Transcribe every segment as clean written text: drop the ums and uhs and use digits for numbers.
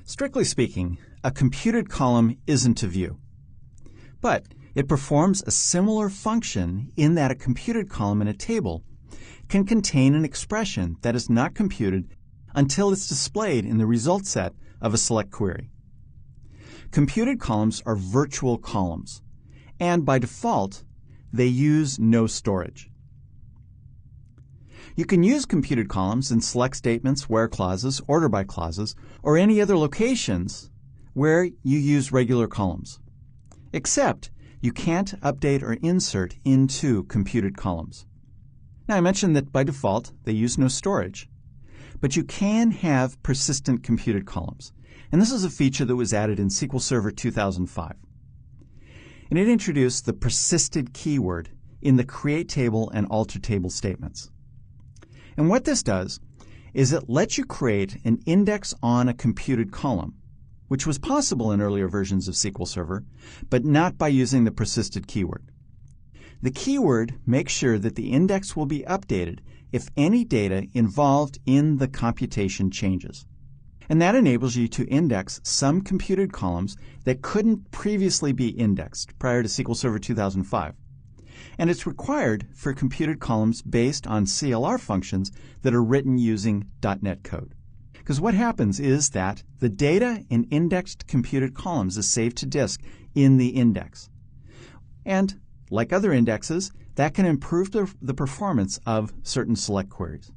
Strictly speaking, a computed column isn't a view, but it performs a similar function in that a computed column in a table can contain an expression that is not computed until it's displayed in the result set of a select query. Computed columns are virtual columns, and by default, they use no storage. You can use computed columns in select statements, where clauses, order by clauses, or any other locations where you use regular columns. Except you can't update or insert into computed columns. Now I mentioned that by default they use no storage, but you can have persistent computed columns. And this is a feature that was added in SQL Server 2005. And it introduced the persisted keyword in the create table and alter table statements. And what this does is it lets you create an index on a computed column, which was possible in earlier versions of SQL Server, but not by using the persisted keyword. The keyword makes sure that the index will be updated if any data involved in the computation changes. And that enables you to index some computed columns that couldn't previously be indexed prior to SQL Server 2005. And it's required for computed columns based on CLR functions that are written using .NET code. Because what happens is that the data in indexed computed columns is saved to disk in the index. And like other indexes, that can improve the performance of certain select queries.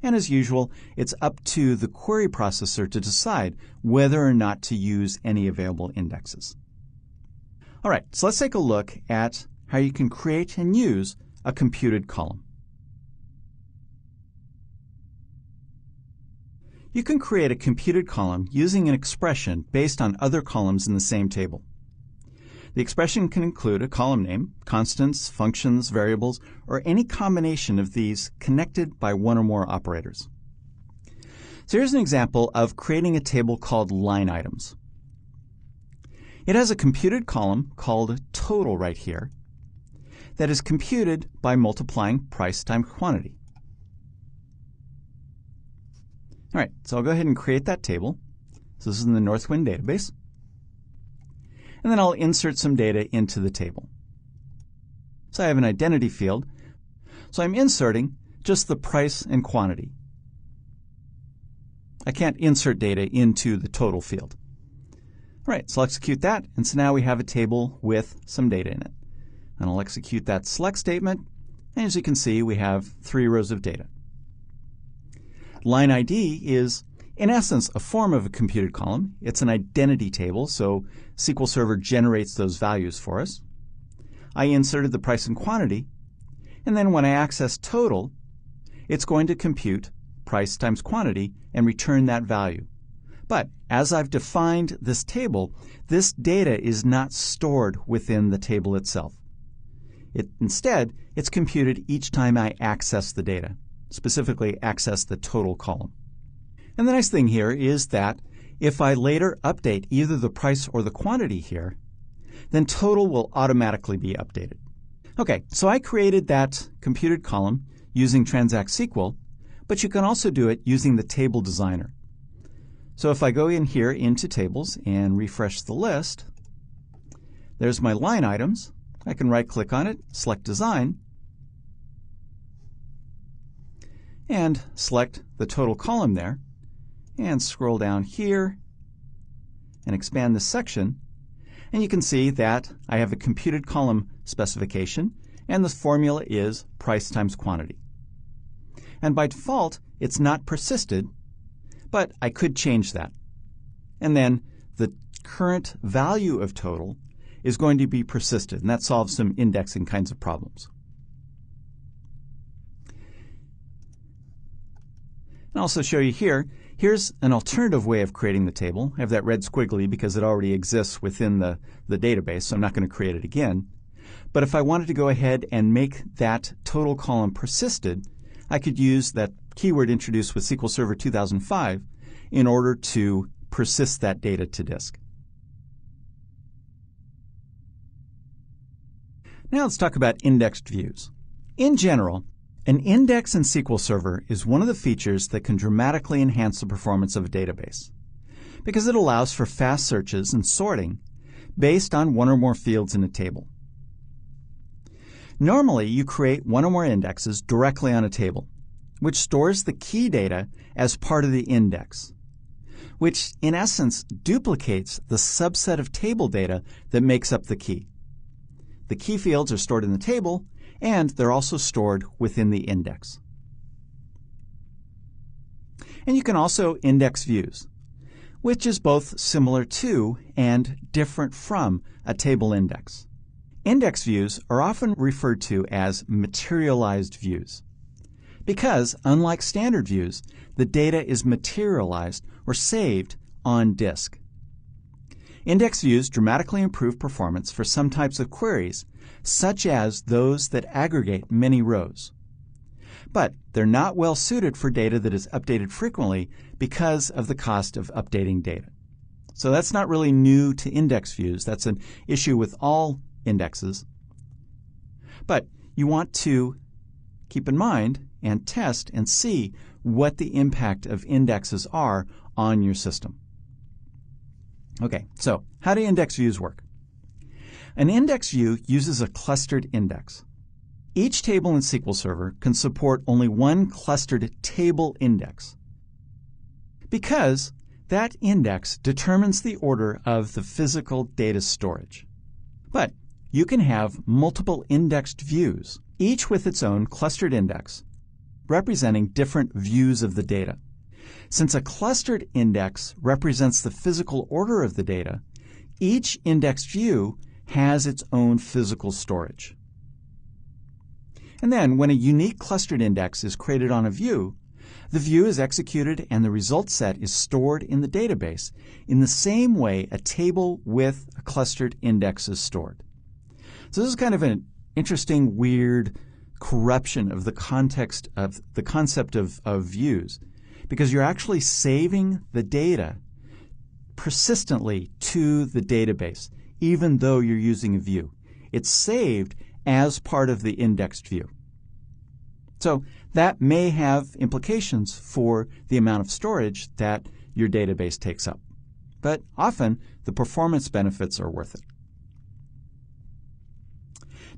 And as usual, it's up to the query processor to decide whether or not to use any available indexes. All right, so let's take a look at how you can create and use a computed column. You can create a computed column using an expression based on other columns in the same table. The expression can include a column name, constants, functions, variables, or any combination of these connected by one or more operators. So here's an example of creating a table called line items. It has a computed column called total right here that is computed by multiplying price times quantity. All right, so I'll go ahead and create that table. So this is in the Northwind database. And then I'll insert some data into the table. So I have an identity field. So I'm inserting just the price and quantity. I can't insert data into the total field. All right, so I'll execute that. And so now we have a table with some data in it. And I'll execute that select statement. And as you can see, we have 3 rows of data. Line ID is, in essence, a form of a computed column. It's an identity table, so SQL Server generates those values for us. I inserted the price and quantity, and then when I access total, it's going to compute price times quantity and return that value. But as I've defined this table, this data is not stored within the table itself. Instead, it's computed each time I access the data, specifically access the total column. And the nice thing here is that if I later update either the price or the quantity here, then total will automatically be updated. Okay, so I created that computed column using Transact SQL, but you can also do it using the table designer. So if I go in here into tables and refresh the list, there's my line items. I can right-click on it, select Design, and select the total column there, and scroll down here and expand this section. And you can see that I have a computed column specification, and the formula is price times quantity. And by default, it's not persisted, but I could change that. And then the current value of total is going to be persisted, and that solves some indexing kinds of problems. And I'll also show you here, here's an alternative way of creating the table. I have that red squiggly because it already exists within the database, so I'm not going to create it again. But if I wanted to go ahead and make that total column persisted, I could use that keyword introduced with SQL Server 2005 in order to persist that data to disk. Now let's talk about indexed views. In general, an index in SQL Server is one of the features that can dramatically enhance the performance of a database. because it allows for fast searches and sorting based on one or more fields in a table. Normally, you create one or more indexes directly on a table, which stores the key data as part of the index, which in essence duplicates the subset of table data that makes up the key. The key fields are stored in the table, and they're also stored within the index. And you can also index views, which is both similar to and different from a table index. Index views are often referred to as materialized views because, unlike standard views, the data is materialized or saved on disk. Index views dramatically improve performance for some types of queries, such as those that aggregate many rows. But they're not well suited for data that is updated frequently because of the cost of updating data. So that's not really new to index views. That's an issue with all indexes. But you want to keep in mind and test and see what the impact of indexes are on your system. Okay, so how do index views work? An index view uses a clustered index. Each table in SQL Server can support only one clustered table index because that index determines the order of the physical data storage. But you can have multiple indexed views, each with its own clustered index, representing different views of the data. Since a clustered index represents the physical order of the data, each indexed view has its own physical storage. And then, when a unique clustered index is created on a view, the view is executed and the result set is stored in the database in the same way a table with a clustered index is stored. So this is kind of an interesting, weird corruption of the context of the concept of views, because you're actually saving the data persistently to the database, even though you're using a view. It's saved as part of the indexed view. So that may have implications for the amount of storage that your database takes up. But often, the performance benefits are worth it.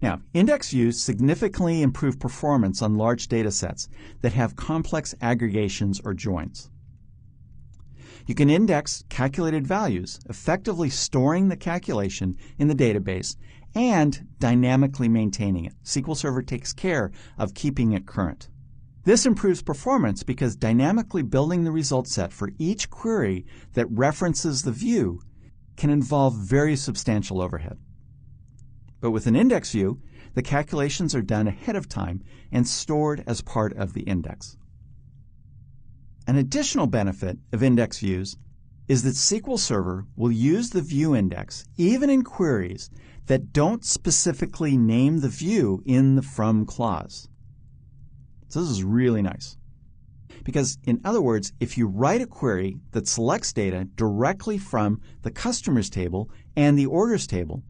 Now, index views significantly improve performance on large data sets that have complex aggregations or joins. You can index calculated values, effectively storing the calculation in the database and dynamically maintaining it. SQL Server takes care of keeping it current. This improves performance because dynamically building the result set for each query that references the view can involve very substantial overhead. But with an index view, the calculations are done ahead of time and stored as part of the index. An additional benefit of index views is that SQL Server will use the view index even in queries that don't specifically name the view in the from clause. So this is really nice. Because in other words, if you write a query that selects data directly from the customers table and the orders table,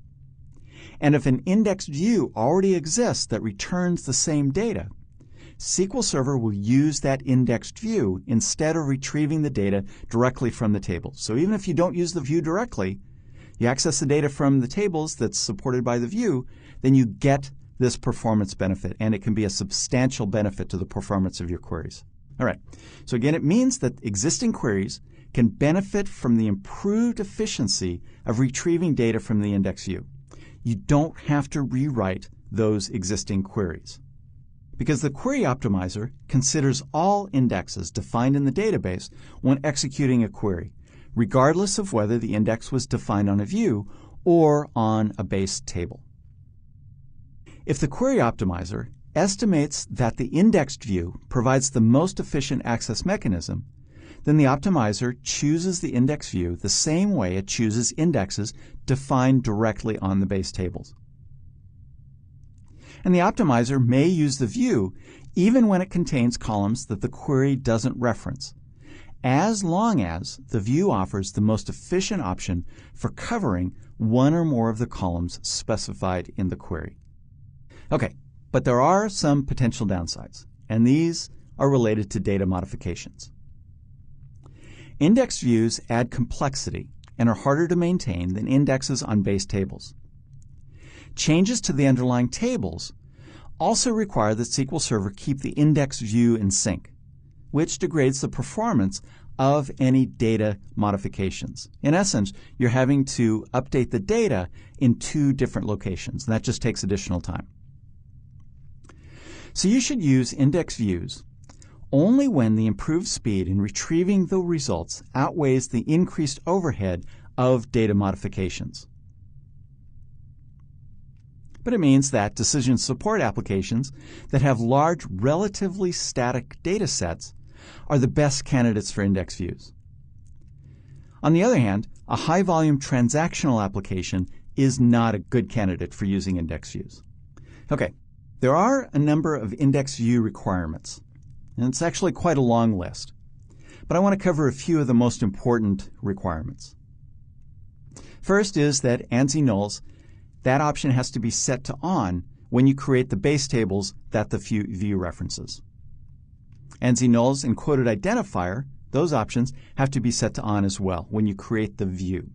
and if an indexed view already exists that returns the same data, SQL Server will use that indexed view instead of retrieving the data directly from the table. So even if you don't use the view directly, you access the data from the tables that's supported by the view, then you get this performance benefit, and it can be a substantial benefit to the performance of your queries. All right, so again, it means that existing queries can benefit from the improved efficiency of retrieving data from the index view. You don't have to rewrite those existing queries, because the query optimizer considers all indexes defined in the database when executing a query, regardless of whether the index was defined on a view or on a base table. If the query optimizer estimates that the indexed view provides the most efficient access mechanism, then the optimizer chooses the index view the same way it chooses indexes defined directly on the base tables. And the optimizer may use the view even when it contains columns that the query doesn't reference, as long as the view offers the most efficient option for covering one or more of the columns specified in the query. Okay, but there are some potential downsides, and these are related to data modifications. Index views add complexity and are harder to maintain than indexes on base tables. Changes to the underlying tables also require that SQL Server keep the index view in sync, which degrades the performance of any data modifications. In essence, you're having to update the data in two different locations, and that just takes additional time. So you should use index views only when the improved speed in retrieving the results outweighs the increased overhead of data modifications. But it means that decision support applications that have large, relatively static data sets are the best candidates for index views. On the other hand, a high-volume transactional application is not a good candidate for using index views. Okay, there are a number of index view requirements, and it's actually quite a long list. But I want to cover a few of the most important requirements. First is that ANSI nulls, that option has to be set to on when you create the base tables that the view references. ANSI nulls and quoted identifier, those options have to be set to on as well when you create the view.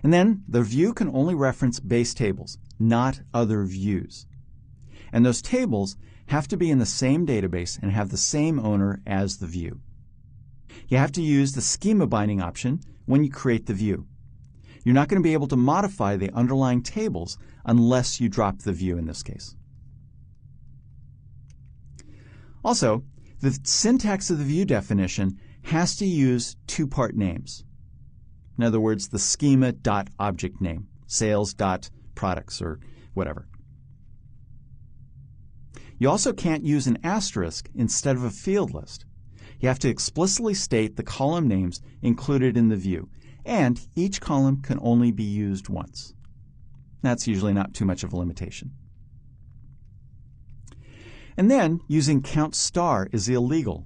And then the view can only reference base tables, not other views. And those tables have to be in the same database and have the same owner as the view. You have to use the schema binding option when you create the view. You're not going to be able to modify the underlying tables unless you drop the view in this case. Also, the syntax of the view definition has to use two-part names. In other words, the schema.object name, sales.products or whatever. You also can't use an asterisk instead of a field list. You have to explicitly state the column names included in the view, and each column can only be used once. That's usually not too much of a limitation. And then using count star is illegal,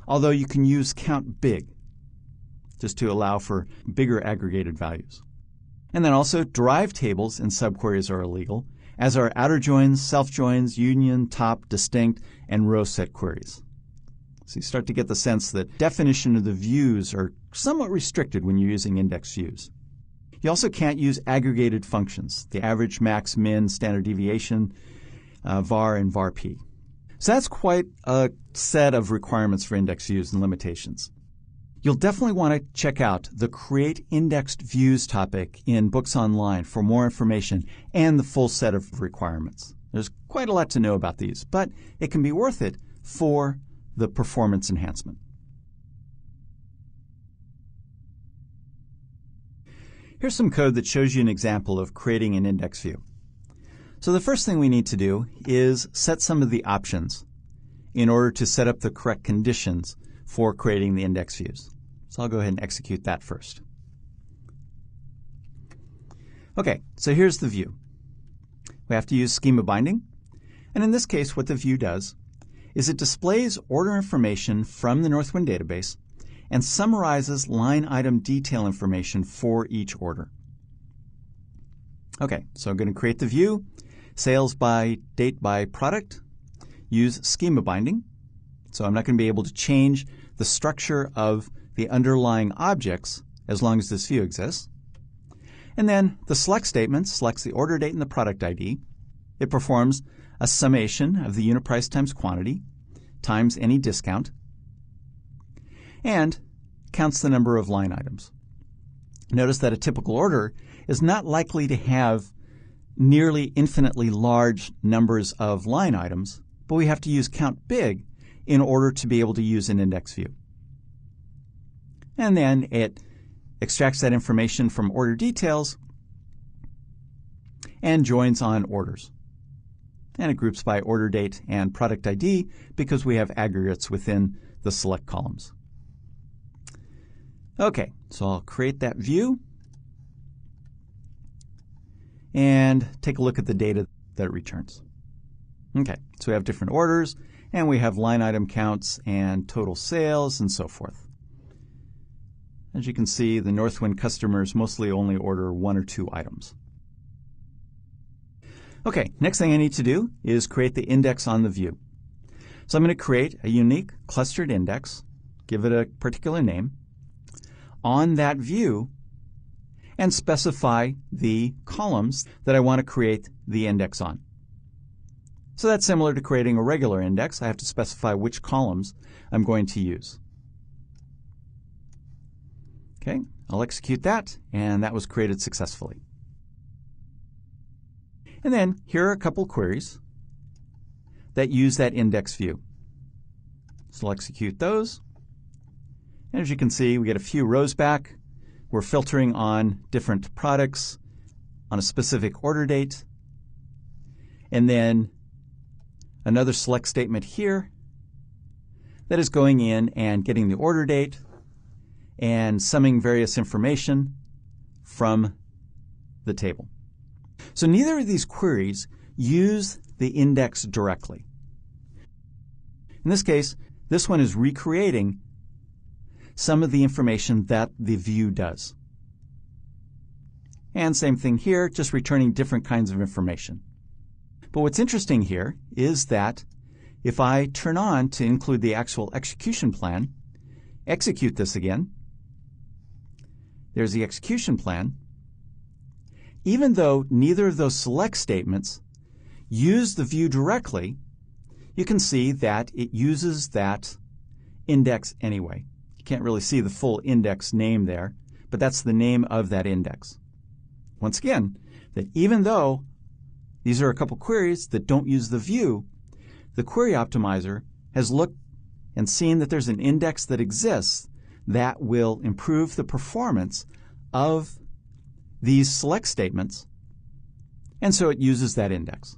although you can use count big, just to allow for bigger aggregated values. And then also derived tables and subqueries are illegal, as are outer joins, self joins, union, top, distinct, and row set queries. So you start to get the sense that definition of the views are somewhat restricted when you're using index views. You also can't use aggregated functions, the average, max, min, standard deviation, var, and varp. So that's quite a set of requirements for index views and limitations. You'll definitely want to check out the Create Indexed Views topic in Books Online for more information and the full set of requirements. There's quite a lot to know about these, but it can be worth it for the performance enhancement. Here's some code that shows you an example of creating an index view. So the first thing we need to do is set some of the options in order to set up the correct conditions for creating the index views. So I'll go ahead and execute that first. Okay, so here's the view. We have to use schema binding, and in this case what the view does is it displays order information from the Northwind database and summarizes line item detail information for each order. Okay, so I'm going to create the view, sales by date by product, use schema binding. So I'm not going to be able to change the structure of the underlying objects as long as this view exists. And then the select statement selects the order date and the product ID. It performs a summation of the unit price times quantity times any discount and counts the number of line items. Notice that a typical order is not likely to have nearly infinitely large numbers of line items, but we have to use count big in order to be able to use an index view. And then it extracts that information from order details and joins on orders. And it groups by order date and product ID because we have aggregates within the select columns. Okay, so I'll create that view and take a look at the data that it returns. Okay, so we have different orders and we have line item counts and total sales and so forth. As you can see, the Northwind customers mostly only order one or two items. Okay, next thing I need to do is create the index on the view. So I'm going to create a unique clustered index, give it a particular name, on that view, and specify the columns that I want to create the index on. So that's similar to creating a regular index. I have to specify which columns I'm going to use. Okay, I'll execute that, and that was created successfully. And then here are a couple queries that use that index view. So I'll execute those. And as you can see, we get a few rows back. We're filtering on different products on a specific order date. And then another select statement here that is going in and getting the order date and summing various information from the table. So neither of these queries use the index directly. In this case, this one is recreating some of the information that the view does. And same thing here, just returning different kinds of information. But what's interesting here is that if I turn on to include the actual execution plan, execute this again, there's the execution plan. Even though neither of those select statements use the view directly, you can see that it uses that index anyway. You can't really see the full index name there, but that's the name of that index. Once again, that even though these are a couple queries that don't use the view, the query optimizer has looked and seen that there's an index that exists that will improve the performance of these select statements, and so it uses that index.